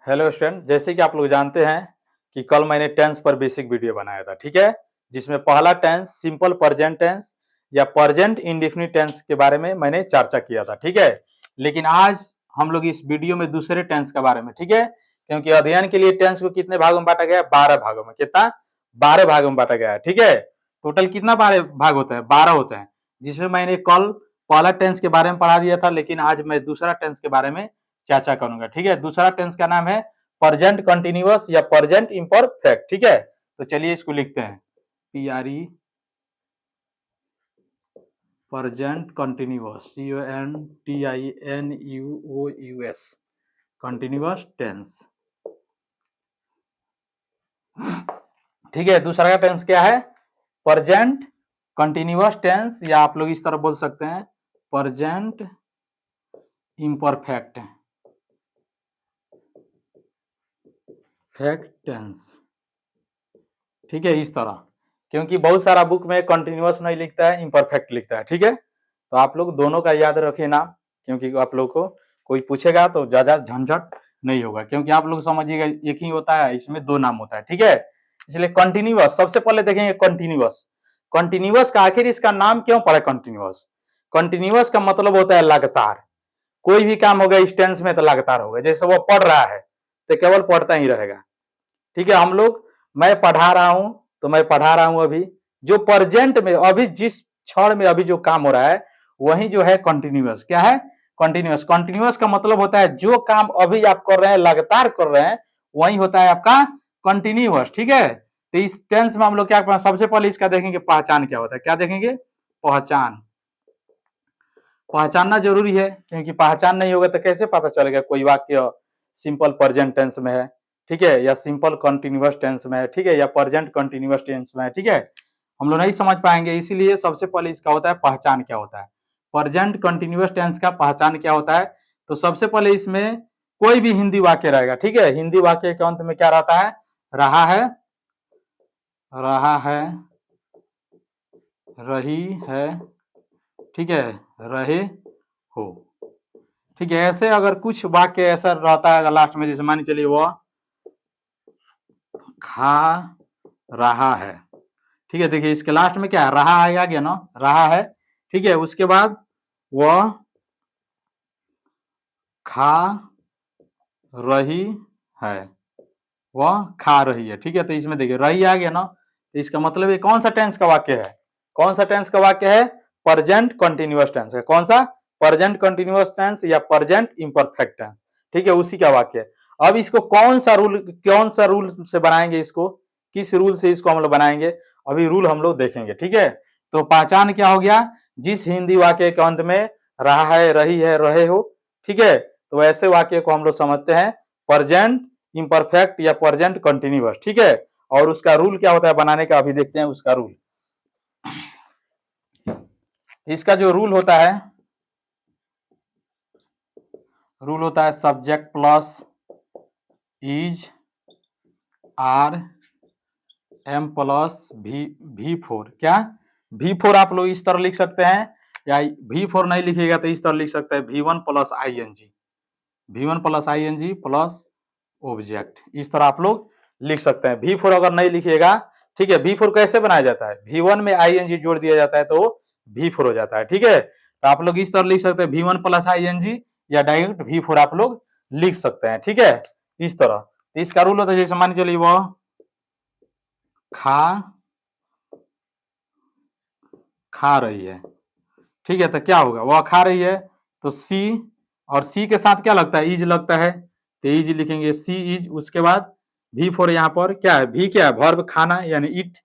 Hello student, जैसे कि आप लोग जानते हैं कि कल मैंने टेंस पर बेसिक वीडियो बनाया था, ठीक है। जिसमें पहला टेंस सिंपल प्रेजेंट टेंस या प्रेजेंट इंडेफिनिट टेंस के बारे में मैंने चर्चा किया था, ठीक है। लेकिन आज हम लोग इस वीडियो में दूसरे टेंस के बारे में, ठीक है, क्योंकि अध्ययन के लिए टेंस को कितने भागों में बांटा गया है? 12 भागों में। कितना? 12 भागों में बांटा गया है, ठीक है। टोटल कितना 12 भाग होते हैं? 12 होते हैं, जिसमें मैंने कल पहला टेंस के बारे में पढ़ा दिया था, लेकिन आज मैं दूसरा टेंस के बारे में चर्चा करूंगा, ठीक है। दूसरा टेंस का नाम है प्रेजेंट कंटिन्यूअस या प्रेजेंट इम्परफेक्ट, ठीक है। तो चलिए इसको लिखते हैं, PRE present continuous, CONTINUOUS continuous tense, ठीक है। दूसरा का टेंस क्या है? प्रेजेंट कंटिन्यूअस टेंस, या आप लोग इस तरह बोल सकते हैं प्रेजेंट इम्परफेक्ट टेंस, ठीक है, इस तरह। क्योंकि बहुत सारा बुक में कंटिन्यूअस नहीं लिखता है, इम्परफेक्ट लिखता है, ठीक है। तो आप लोग दोनों का याद रखिए नाम, क्योंकि आप लोग को कोई पूछेगा तो ज्यादा झंझट नहीं होगा, क्योंकि आप लोग समझिएगा एक ही होता है, इसमें दो नाम होता है, ठीक है। इसलिए कंटिन्यूअस सबसे पहले देखेंगे। कंटिन्यूअस, कंटिन्यूअस का आखिर इसका नाम क्यों पड़ा कंटिन्यूअस? कंटिन्यूअस का मतलब होता है लगातार। कोई भी काम होगा इस टेंस में तो लगातार होगा। जैसे वो पढ़ रहा है तो केवल पढ़ता ही रहेगा, ठीक है। हम लोग, मैं पढ़ा रहा हूं तो मैं पढ़ा रहा हूं अभी, जो प्रेजेंट में अभी जिस क्षण में अभी जो काम हो रहा है वही जो है कंटिन्यूअस। क्या है? कंटिन्यूअस। कंटिन्यूअस का मतलब होता है जो काम अभी आप कर रहे हैं, लगातार कर रहे हैं, वही होता है आपका कंटिन्यूअस, ठीक है। तो इस टेंस में हम लोग क्या करें? सबसे पहले इसका देखेंगे पहचान क्या होता है। क्या देखेंगे? पहचान। पहचानना जरूरी है, क्योंकि पहचान नहीं होगा तो कैसे पता चलेगा कोई वाक्य सिंपल प्रेजेंट टेंस में है, ठीक है, या सिंपल कंटिन्यूअस टेंस में है, ठीक है, या प्रेजेंट कंटिन्यूअस टेंस में है, ठीक है। हम लोग नहीं समझ पाएंगे, इसीलिए सबसे पहले इसका होता है पहचान क्या होता है। प्रेजेंट कंटिन्यूअस टेंस का पहचान क्या होता है? तो सबसे पहले इसमें कोई भी हिंदी वाक्य रहेगा, ठीक है। हिंदी वाक्य के अंत में क्या रहता है? रहा है, रहा है, रही है, ठीक है, रहे हो, ठीक है। ऐसे अगर कुछ वाक्य ऐसा रहता है लास्ट में, जैसे मान चलिए वह खा रहा है, ठीक है। देखिए इसके लास्ट में क्या है? रहा है, आ गया ना, रहा है, ठीक है। उसके बाद वह खा रही है, वह खा रही है, ठीक है। तो इसमें देखिए रही आ गया ना, तो इसका मतलब ये कौन सा टेंस का वाक्य है? कौन सा टेंस का वाक्य है? प्रेजेंट कंटिन्यूअस टेंस है। कौन सा? प्रेजेंट कंटिन्यूअस टेंस या प्रेजेंट इम्परफेक्ट टेंस, ठीक है, उसी का वाक्य है। अब इसको कौन सा रूल से बनाएंगे? इसको किस रूल से इसको हम लोग बनाएंगे? अभी रूल हम लोग देखेंगे, ठीक है। तो पहचान क्या हो गया? जिस हिंदी वाक्य के अंत में रहा है, रही है, रहे हो, ठीक है, तो ऐसे वाक्य को हम लोग समझते हैं प्रेजेंट इम्परफेक्ट या प्रेजेंट कंटिन्यूअस, ठीक है। और उसका रूल क्या होता है बनाने का, अभी देखते हैं उसका रूल। इसका जो रूल होता है, रूल होता है subject plus is are am plus V4। क्या? V4 आप लोग इस तरह लिख सकते हैं, या V4 नहीं लिखिएगा तो इस तरह लिख सकते हैं V1 plus ING, V1 plus ING plus object, इस तरह आप लोग लिख सकते हैं। V4 अगर नहीं लिखिएगा, ठीक है। V4 कैसे बनाया जाता है? V1 में ING जोड़ दिया जाता है तो V4 हो जाता है, ठीक है। तो आप लोग इस तरह लिख सकते हैं V1 प्लस ING, या डायरेक्ट V4 आप लोग लिख सकते हैं, ठीक है, इस तरह। तो इसका रूल होता है, जैसे मान चलिए वो खा रही है, ठीक है, तो क्या होगा? वह खा रही है, तो सी, और सी के साथ क्या लगता है? इज लगता है, तो इज लिखेंगे, सी इज। उसके बाद V4 यहाँ पर क्या है? भी क्या है? वर्ब खाना, यानी ईट,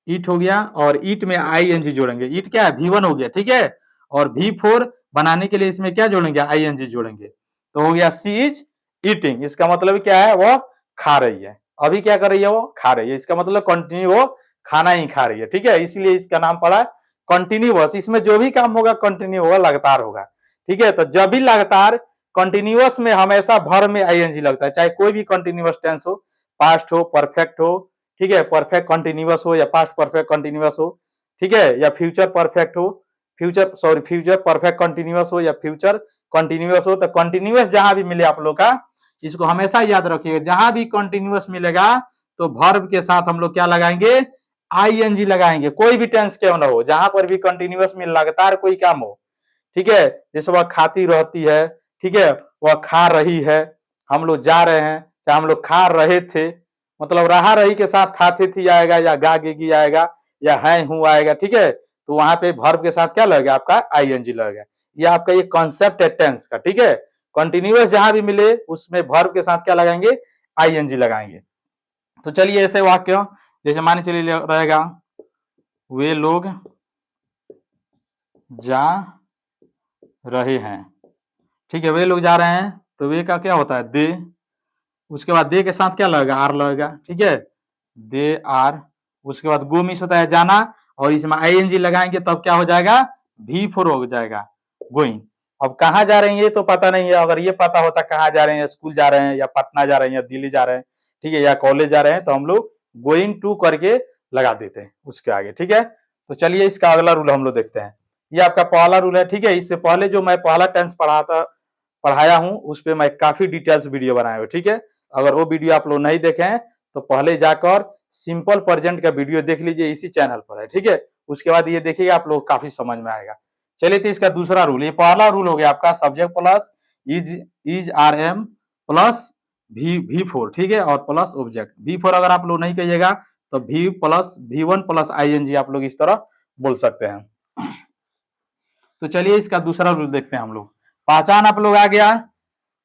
ईट हो गया, और ईट में ING जोड़ेंगे। ईट क्या है? V1 हो गया, ठीक है। और V4 बनाने के लिए इसमें क्या जोड़ेंगे? ING जोड़ेंगे, तो हो गया सी इज ईटिंग। इसका मतलब क्या है? वो खा रही है। अभी क्या कर रही है? वो खा रही है। इसका मतलब कंटिन्यू वो खाना ही खा रही है, ठीक है। इसलिए इसका नाम पड़ा कंटिन्यूअस। इसमें जो भी काम होगा कंटिन्यू होगा, लगातार होगा, ठीक है। तो जब भी लगातार, कंटिन्यूअस में हमेशा भर में ING लगता है, चाहे कोई भी कंटिन्यूअस टेंस हो, पास्ट हो, परफेक्ट हो, ठीक है, परफेक्ट कंटिन्यूअस हो या पास्ट परफेक्ट कंटिन्यूअस हो, ठीक है, या फ्यूचर परफेक्ट हो, फ्यूचर परफेक्ट कंटिन्यूअस हो या फ्यूचर कंटिन्यूअस हो। तो कंटिन्यूअस जहां भी मिले आप लोग का, इसको हमेशा याद रखिएगा, जहां भी कंटिन्यूअस मिलेगा तो वर्ब के साथ हम लोग क्या लगाएंगे, आईएनजी लगाएंगे, कोई भी टेंस क्यों ना हो, जहां पर भी कंटिन्यूअस में लगातार कोई काम हो, ठीक है। जैसे वह खाती रहती है, ठीक है, वह खा रही है, हम लोग जा रहे हैं, चाहे हम लोग खा रहे थे, मतलब रहा रही के साथ था थे थी आएगा, या गा गेगी आएगा, या है हूं आएगा, ठीक है। तो वहां पे वर्ब के साथ क्या लगेगा, आपका आईएनजी लगेगा। ये आपका ये कॉन्सेप्ट है टेंस का, ठीक है। कंटिन्यूअस जहां भी मिले उसमें वर्ब के साथ क्या लगाएंगे, आईएनजी लगाएंगे। तो चलिए ऐसे वाक्य, जैसे मान चलिए रहेगा, वे लोग जा रहे हैं, ठीक है, वे लोग जा रहे हैं, तो वे का क्या होता है, दे, उसके बाद दे के साथ क्या लगेगा, आर लगेगा, ठीक है, दे आर। उसके बाद गो मिस होता है जाना, और इसमें आईएनजी लगाएंगे तब क्या हो जाएगा, V4 हो जाएगा, गोइंग। अब कहाँ जा रहे हैं ये तो पता नहीं है, अगर ये पता होता कहाँ जा रहे हैं, स्कूल जा रहे हैं, या पटना जा रहे हैं, या दिल्ली जा रहे हैं, ठीक है, या कॉलेज जा रहे हैं, तो हम लोग गोइंग टू करके लगा देते हैं उसके आगे, ठीक है। तो चलिए इसका अगला रूल हम लोग देखते हैं। ये आपका पहला रूल है, ठीक है। इससे पहले जो मैं पहला टेंस पढ़ाया हूँ उस पर मैं काफी डिटेल्स वीडियो बनाया हूँ, ठीक है। अगर वो वीडियो आप लोग नहीं देखे हैं तो पहले जाकर सिंपल प्रेजेंट का वीडियो देख लीजिए, इसी चैनल पर है, ठीक है। उसके बाद ये देखिएगा, आप लोग काफी समझ में आएगा। चलिए तो इसका दूसरा रूल, ये पहला रूल हो गया आपका subject plus is are am plus V4, ठीक है, और प्लस ऑब्जेक्ट। V4 अगर आप लोग नहीं कहिएगा तो V plus V1 plus ING आप लोग इस तरह बोल सकते हैं। तो चलिए इसका दूसरा रूल देखते हैं हम लोग। पहचान आप लोग आ गया,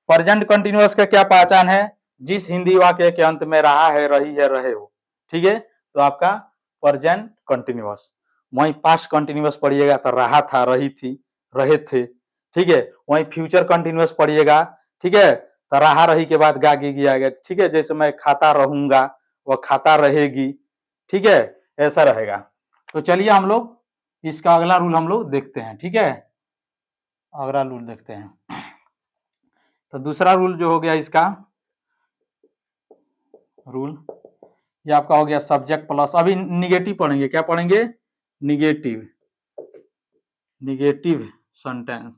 प्रेजेंट कंटिन्यूअस का क्या पहचान है, जिस हिंदी वाक्य के अंत में रहा है, रही है, रहे हो, ठीक है, तो आपका प्रेजेंट कंटिन्यूअस। वहीं पास्ट कंटिन्यूअस पढ़िएगा तो रहा था, रही थी, रहे थे, ठीक है। वहीं फ्यूचर कंटिन्यूअस पढ़िएगा, ठीक है, तो रहा रही के बाद गा गी आएगा, ठीक है। जैसे मैं खाता रहूंगा, वह खाता रहेगी, ठीक है, ऐसा रहेगा। तो चलिए हम लोग इसका अगला रूल हम लोग देखते हैं, ठीक है, अगला रूल देखते हैं। तो दूसरा रूल जो हो गया इसका रूल, ये आपका हो गया सब्जेक्ट प्लस, अभी निगेटिव पढ़ेंगे, क्या पढ़ेंगे, निगेटिव, निगेटिव सेंटेंस,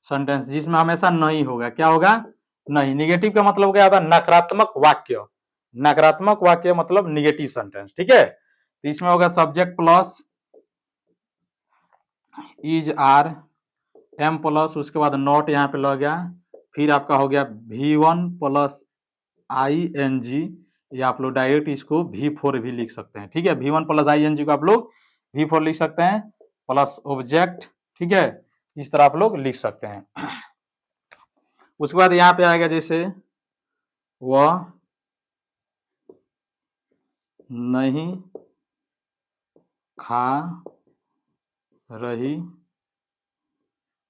सेंटेंस जिसमें हमेशा नहीं होगा, क्या होगा, नहीं। निगेटिव का मतलब क्या होता है, नकारात्मक वाक्य, नकारात्मक वाक्य मतलब निगेटिव सेंटेंस, ठीक है। तो इसमें होगा subject plus is are am plus, उसके बाद नॉट यहाँ पे लग गया, फिर आपका हो गया V1 प्लस ING, या आप लोग डायरेक्ट इसको V4 भी लिख सकते हैं, ठीक है। V1 प्लस ING को आप लोग V4 लिख सकते हैं, प्लस ऑब्जेक्ट, ठीक है, इस तरह आप लोग लिख सकते हैं। उसके बाद यहाँ पे आएगा जैसे वह नहीं खा रही,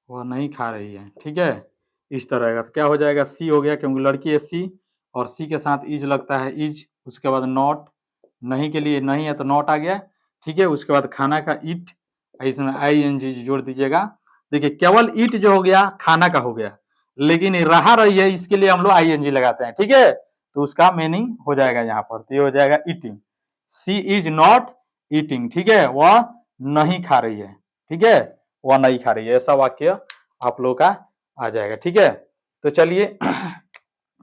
वह नहीं खा रही है, ठीक है, इस तरह का। तो क्या हो जाएगा, सी हो गया, क्योंकि लड़की है सी, और सी के साथ इज लगता है, इज। उसके बाद नॉट, नहीं के लिए नहीं है तो नॉट आ गया, ठीक है। उसके बाद खाना का इट, इसमें ING जोड़ दीजिएगा। देखिए केवल इट जो हो गया खाना का हो गया, लेकिन रहा रही है इसके लिए हम लोग ING लगाते हैं, ठीक है। तो उसका मीनिंग हो जाएगा यहाँ पर, तो ये हो जाएगा eating, she is not eating, ठीक है, वह नहीं खा रही है, ठीक है, वह नहीं खा रही है, ऐसा वाक्य आप लोगों का आ जाएगा, ठीक है। तो चलिए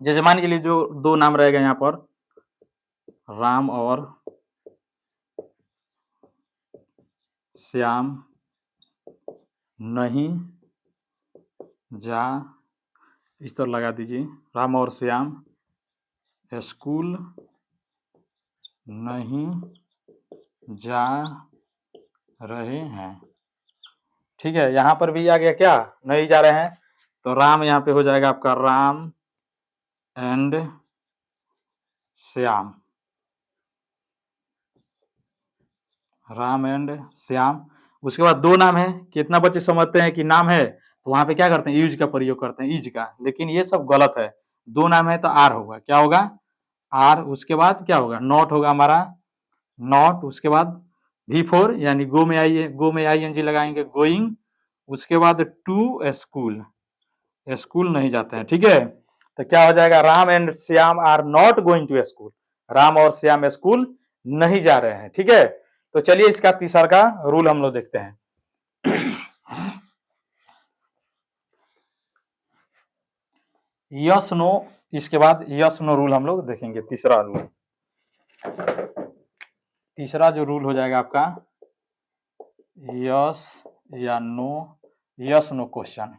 जैसे मान के लिए जो दो नाम रहेगा यहाँ पर, राम और श्याम नहीं जा, इस तरह लगा दीजिए, राम और श्याम स्कूल नहीं जा रहे हैं, ठीक है। यहाँ पर भी आ गया क्या, नहीं जा रहे हैं, तो राम यहाँ पे हो जाएगा आपका राम एंड श्याम, राम एंड श्याम। उसके बाद दो नाम है, कितना बच्चे समझते हैं कि नाम है तो वहां पे क्या करते हैं, यूज का प्रयोग करते हैं, इज का, लेकिन ये सब गलत है। दो नाम है तो आर होगा, क्या होगा, आर। उसके बाद क्या होगा, नॉट होगा हमारा, नॉट। उसके बाद V4 यानी गो में आई, गो में ING लगाएंगे, गोइंग। उसके बाद टू स्कूल, स्कूल नहीं जाते हैं, ठीक है। तो क्या हो जाएगा, Ram and Shyam are not going to school, Ram और श्याम स्कूल नहीं जा रहे हैं, ठीक है। तो चलिए इसका तीसरा का रूल हम लोग देखते हैं। यस नो, इसके बाद यस नो रूल हम लोग देखेंगे। तीसरा रूल, तीसरा जो रूल हो जाएगा आपका यस या no, yes no question,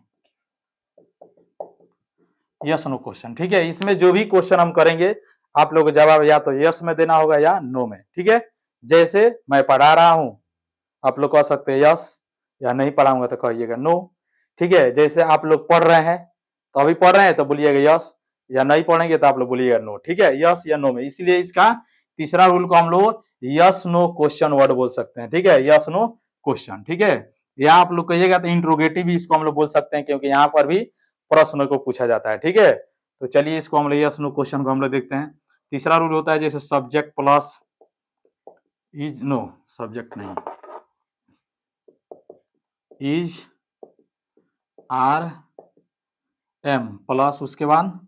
yes no question. ठीक है, इसमें जो भी क्वेश्चन हम करेंगे आप लोग को जवाब या तो यस में देना होगा या नो में। ठीक है, जैसे मैं पढ़ा रहा हूं, आप लोग कह सकते हैं यस, या नहीं पढ़ाऊंगा तो कहिएगा नो। ठीक है, जैसे आप लोग पढ़ रहे हैं तो अभी पढ़ रहे हैं तो बोलिएगा यस, या नहीं पढ़ेंगे तो आप लोग बोलिएगा नो। ठीक है, यस या नो में, इसलिए इसका तीसरा रूल को हम लोग यस नो क्वेश्चन वर्ड बोल सकते हैं। ठीक है, यस नो क्वेश्चन। ठीक है, या आप लोग कहिएगा तो इंट्रोगेटिव भी इसको हम लोग बोल सकते हैं, क्योंकि यहाँ पर भी प्रश्न को पूछा जाता है। ठीक है, तो चलिए इसको हम लोग यस नो क्वेश्चन को हम लोग देखते हैं। तीसरा रूल होता है जैसे subject plus is, no subject नहीं, इज आर एम प्लस उसके बाद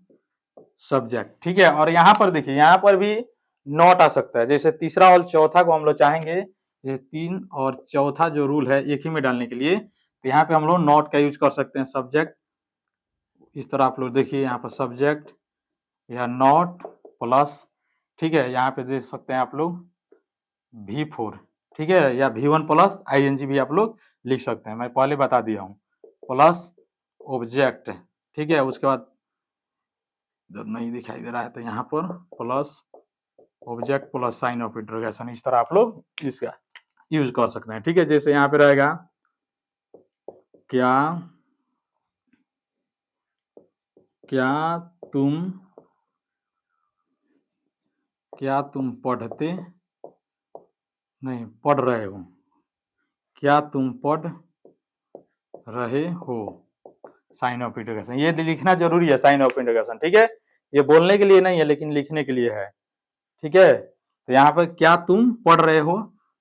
सब्जेक्ट। ठीक है, और यहाँ पर देखिए, यहाँ पर भी नॉट आ सकता है। जैसे तीसरा और चौथा को हम लोग चाहेंगे, जैसे 3 और चौथा जो रूल है एक ही में डालने के लिए, तो यहाँ पे हम लोग नॉट का यूज कर सकते हैं। सब्जेक्ट, इस तरह आप लोग देखिए यहाँ पर सब्जेक्ट या नॉट प्लस, ठीक है, यहाँ पे देख सकते हैं आप लोग V4। ठीक है, या V1 प्लस ING भी आप लोग लिख सकते हैं, मैं पहले बता दिया हूँ, प्लस ऑब्जेक्ट। ठीक है, उसके बाद जब नहीं दिखाई दे रहा है तो यहाँ पर plus object plus sign of interrogation, इस तरह आप लोग इसका यूज कर सकते हैं। ठीक है, जैसे यहाँ पे रहेगा क्या, क्या तुम, क्या तुम पढ़ते नहीं पढ़ रहे हो, क्या तुम पढ़ रहे हो, साइन ऑफ इंटरोगेशन, ये लिखना जरूरी है साइन ऑफ इंटरोगेशन। ठीक है, ये बोलने के लिए नहीं है लेकिन लिखने के लिए है। ठीक है, तो यहाँ पर क्या तुम पढ़ रहे हो,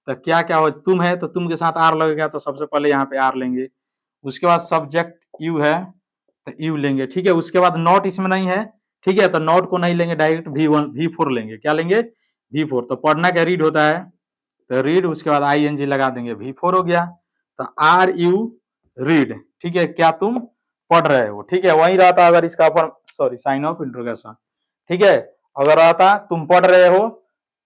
तो क्या क्या हो, तुम है तो तुम के साथ आर लगेगा, तो सबसे पहले यहाँ पे आर लेंगे। उसके बाद सब्जेक्ट यू है तो यू लेंगे। ठीक है, उसके बाद नॉट इसमें नहीं है। ठीक है, तो नॉट को नहीं लेंगे, डायरेक्ट V1 V4 लेंगे। क्या लेंगे, V4। तो पढ़ना क्या रीड होता है, तो रीड, उसके बाद ING लगा देंगे, V4 हो गया। तो आर यू रीड। ठीक है, क्या तुम पढ़ रहे हो। ठीक है, वही रहता अगर इसका सॉरी साइन ऑफ इंट्रोगेशन। ठीक है, अगर रहता तुम पढ़ रहे हो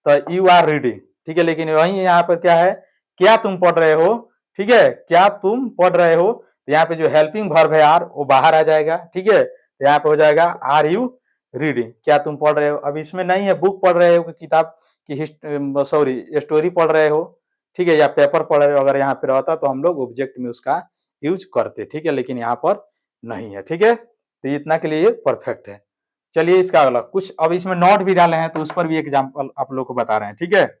तो यू आर रीडिंग। ठीक है, लेकिन वही यहाँ पर क्या है, क्या तुम पढ़ रहे हो। ठीक है, क्या तुम पढ़ रहे हो, तो यहाँ पे जो हेल्पिंग वर्ब है आर, वो बाहर आ जाएगा। ठीक है, तो यहाँ पे हो जाएगा आर यू रीडिंग, क्या तुम पढ़ रहे हो। अब इसमें नहीं है बुक पढ़ रहे हो कि किताब की सॉरी स्टोरी पढ़ रहे हो। ठीक है, या पेपर पढ़ रहे हो, अगर यहाँ पे रहता तो हम लोग ऑब्जेक्ट में उसका यूज करते। ठीक है, लेकिन यहाँ पर नहीं है। ठीक है, तो इतना के लिए परफेक्ट है। चलिए इसका अगला कुछ, अब इसमें नॉट भी डाले हैं तो उस पर भी एग्जाम्पल आप लोग को बता रहे हैं। ठीक है,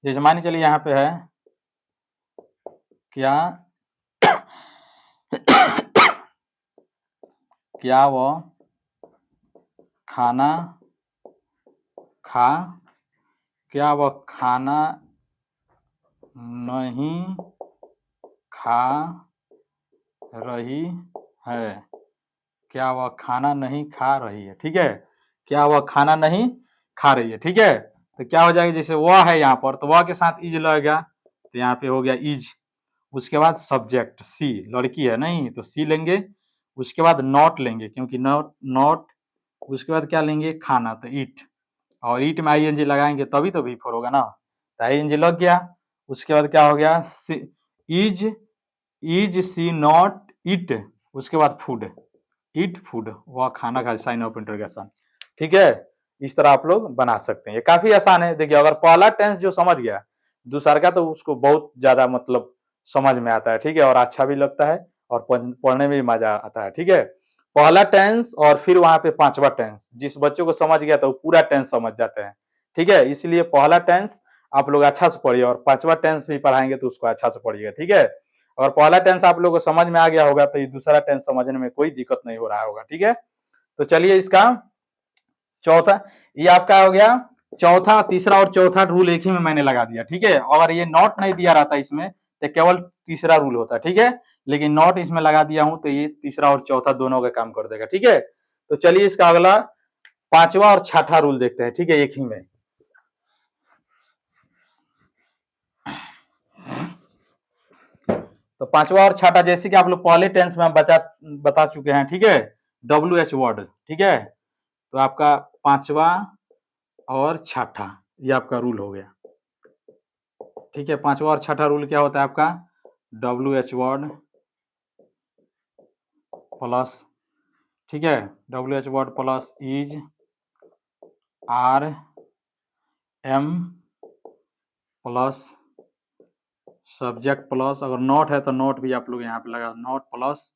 जैसे मानिए चलिए यहाँ पे है क्या, क्या वो खाना खा, क्या वह खाना नहीं खा रही है, क्या वह खाना नहीं खा रही है। ठीक है, क्या वह खाना नहीं खा रही है। ठीक है, तो क्या हो जाएगा, जैसे वह है यहाँ पर तो वह के साथ इज लगेगा, तो यहाँ पे हो गया इज। उसके बाद सब्जेक्ट सी, लड़की है नहीं तो सी लेंगे। उसके बाद नॉट लेंगे क्योंकि नॉट नॉट, उसके बाद क्या लेंगे, खाना, तो ईट, और ईट में ING लगाएंगे तभी तो V4 होगा ना, तो ING लग गया। उसके बाद क्या हो गया, is, is she not eat, उसके बाद फूड, ईट फूड, वह खाना खा, साइन ऑफ इंटरोगेशन। ठीक है, इस तरह आप लोग बना सकते हैं, ये काफी आसान है। देखिए अगर पहला टेंस जो समझ गया, दूसरा का तो उसको बहुत ज्यादा मतलब समझ में आता है। ठीक है, और अच्छा भी लगता है और पढ़ने में भी मजा आता है। ठीक है, पहला टेंस और फिर वहां पे पांचवा टेंस, जिस बच्चों को समझ गया तो वो पूरा टेंस समझ जाते हैं। ठीक है, इसलिए पहला टेंस आप लोग अच्छा से पढ़िए, और पांचवा टेंस भी पढ़ाएंगे तो उसको अच्छा से पढ़िएगा। ठीक है, और पहला टेंस आप लोग को समझ में आ गया होगा तो ये दूसरा टेंस समझने में कोई दिक्कत नहीं हो रहा होगा। ठीक है, तो चलिए इसका चौथा, ये आपका हो गया चौथा, तीसरा और चौथा रूल एक ही में मैंने लगा दिया। ठीक है, अगर ये नॉट नहीं दिया रहता इसमें तो केवल तीसरा रूल होता। ठीक है, लेकिन नॉट इसमें लगा दिया हूं तो ये तीसरा और चौथा दोनों का काम कर देगा। ठीक है, तो चलिए इसका अगला पांचवा और छठा रूल देखते हैं। ठीक है, एक ही में, तो पांचवा और छठा जैसे कि आप लोग पहले टेंस में हम बता चुके हैं, ठीक है, WH वर्ड, ठीक है। तो आपका पांचवा और छठा ये आपका रूल हो गया, ठीक है। पांचवा और छठा रूल क्या होता है आपका, WH वर्ड प्लस, ठीक है, WH word plus is, are, am plus subject plus, अगर नॉट है तो नॉट भी आप लोग यहाँ पे लगा, नॉट प्लस,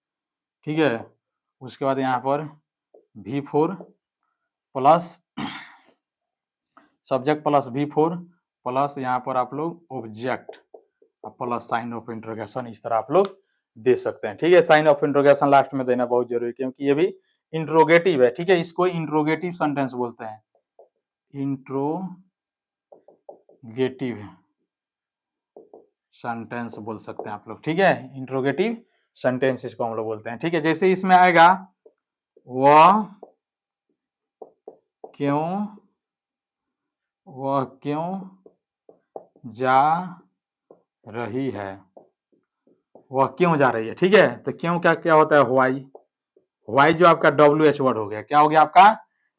ठीक है। उसके बाद यहाँ पर V4 plus subject plus V4 plus यहाँ पर आप लोग object plus sign of interrogation, इस तरह आप लोग दे सकते हैं, ठीक है। साइन ऑफ इंट्रोगेशन लास्ट में देना बहुत जरूरी है क्योंकि ये भी इंट्रोगेटिव है, ठीक है। इसको इंट्रोगेटिव सेंटेंस बोलते हैं, इंट्रोगेटिव सेंटेंस बोल सकते हैं आप लोग, ठीक है। इंट्रोगेटिव सेंटेंस इसको हम लोग बोलते हैं, ठीक है। जैसे इसमें आएगा वह क्यों जा रही है, वह क्यों जा रही है, ठीक है। तो क्यों क्या क्या होता है, वाई जो आपका WH वर्ड हो गया, क्या हो गया आपका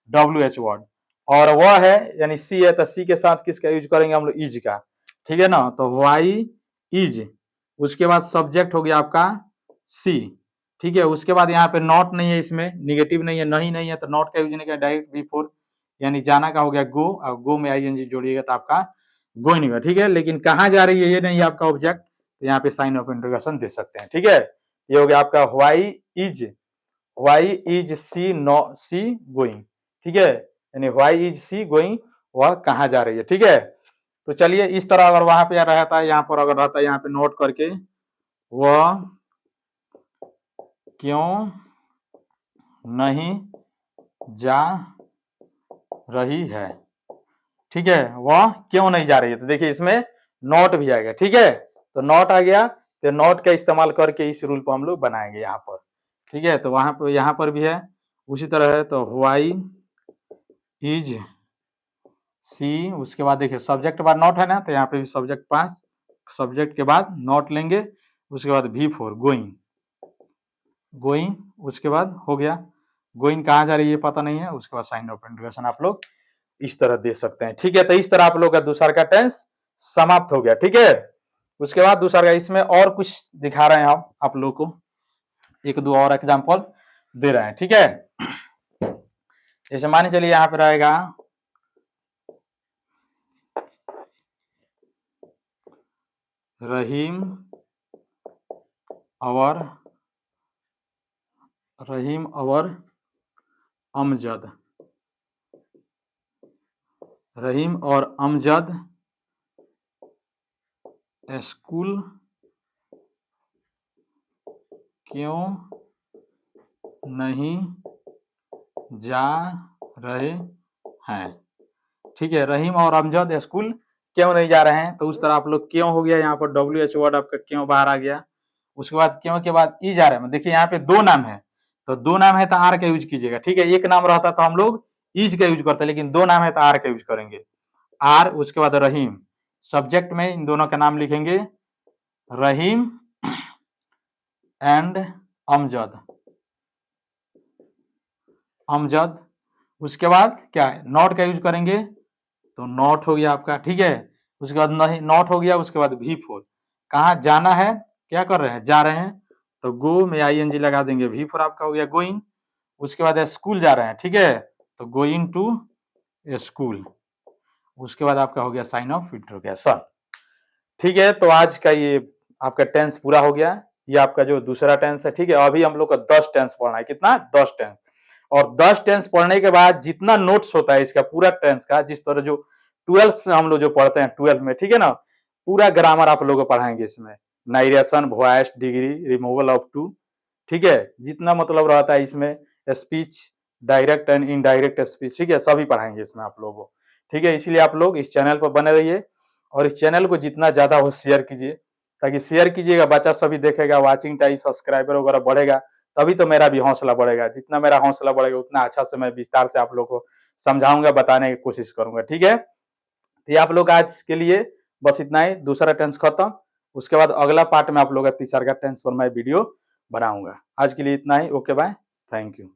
WH वर्ड, और वह है यानी सी है, तो सी के साथ किसका यूज करेंगे हम लोग, इज का, ठीक है ना। तो वाई इज, उसके बाद सब्जेक्ट हो गया आपका सी, ठीक है। उसके बाद यहाँ पे नॉट नहीं है, इसमें निगेटिव नहीं है, नहीं है, तो नॉट का यूज नहीं किया, डायरेक्ट V4 यानी जाना का हो गया गो, और गो में ING जोड़िएगा तो आपका गोइंग होगा, ठीक है। लेकिन कहाँ जा रही है ये नहीं है आपका ऑब्जेक्ट, तो यहाँ पे साइन ऑफ इंट्रोगेशन दे सकते हैं, ठीक है। ये हो गया आपका वाई इज सी गोइंग, ठीक है, यानी वाई इज सी गोइंग, वह कहाँ जा रही है, ठीक है। तो चलिए इस तरह अगर वहां पे रहता है, यहाँ पर अगर रहता है, यहाँ पे नोट करके, वह क्यों नहीं जा रही है, ठीक है, वह क्यों नहीं जा रही है, तो देखिए इसमें नॉट भी आएगा, ठीक है। तो नॉट आ गया, तो नॉट का इस्तेमाल करके इस रूल को हम लोग बनाएंगे यहाँ पर, ठीक है। तो वहां पर यहाँ पर भी है उसी तरह है, तो वाई इज सी, उसके बाद देखिए सब्जेक्ट के बाद नॉट है ना, तो यहाँ पे भी सब्जेक्ट 5, सब्जेक्ट के बाद नॉट लेंगे, उसके बाद V4 गोइंग, उसके बाद हो गया, गोइंग कहाँ जा रही है पता नहीं है, उसके बाद साइन ऑफ इंट्रोगेशन आप लोग इस तरह दे सकते हैं, ठीक है। तो इस तरह आप लोग का दूसरा का टेंस समाप्त हो गया, ठीक है। उसके बाद दूसरा का इसमें और कुछ दिखा रहे हैं आप लोग को, एक दो और एग्जाम्पल दे रहे हैं, ठीक है। जैसे मानिए चलिए यहाँ पे रहेगा रहीम और अमजद, रहीम और अमजद स्कूल क्यों नहीं जा रहे हैं, ठीक है। रहीम और अमजद स्कूल क्यों नहीं जा रहे हैं, तो उस तरह आप लोग क्यों हो गया, यहाँ पर WH वर्ड आपका क्यों बाहर आ गया। उसके बाद क्यों के बाद ई जा रहे हैं, देखिए यहाँ पे दो नाम है, तो दो नाम है तो आर का यूज कीजिएगा, ठीक है। एक नाम रहता तो हम लोग इज का यूज करते, लेकिन दो नाम है तो आर का यूज करेंगे, आर, उसके बाद रहीम, सब्जेक्ट में इन दोनों का नाम लिखेंगे रहीम एंड अमजद, उसके बाद क्या है, नॉट का यूज करेंगे, तो नॉट हो गया आपका, ठीक है। उसके बाद नहीं नॉट हो गया, उसके बाद V4, कहाँ जाना है, क्या कर रहे हैं, जा रहे हैं, तो गो में ING लगा देंगे, V4 आपका हो गया गोइंग। उसके बाद स्कूल जा रहे हैं, ठीक है, तो गोइंग टू स्कूल, उसके बाद आपका हो गया साइन ऑफ इंट्रोगेशन, ठीक है। तो आज का ये आपका टेंस पूरा हो गया, ये आपका जो दूसरा टेंस है, ठीक है। अभी हम लोग का 10 टेंस पढ़ना है, कितना, 10 टेंस, और 10 टेंस पढ़ने के बाद जितना नोट्स होता है इसका पूरा टेंस का, जिस तरह जो 12th में हम लोग जो पढ़ते हैं 12th में, ठीक है ना, पूरा ग्रामर आप लोगों को पढ़ाएंगे इसमें, narration, voice, degree, removal of too, ठीक है, जितना मतलब रहता है इसमें, speech, direct and indirect speech, ठीक है, सभी पढ़ाएंगे इसमें आप लोगों को, ठीक है। इसीलिए आप लोग इस चैनल पर बने रहिए, और इस चैनल को जितना ज्यादा हो शेयर कीजिए, ताकि शेयर कीजिएगा, बच्चा सभी देखेगा, वॉचिंग टाइम, सब्सक्राइबर वगैरह बढ़ेगा, तभी तो मेरा भी हौसला बढ़ेगा, जितना मेरा हौसला बढ़ेगा उतना अच्छा से मैं विस्तार से आप लोग को समझाऊंगा, बताने की कोशिश करूंगा, ठीक है। तो ये आप लोग आज के लिए बस इतना ही, दूसरा टेंस खत्म। उसके बाद अगला पार्ट में आप लोग का 3-4 का टेंस पर मैं वीडियो बनाऊंगा। आज के लिए इतना ही। Okay bye, thank you.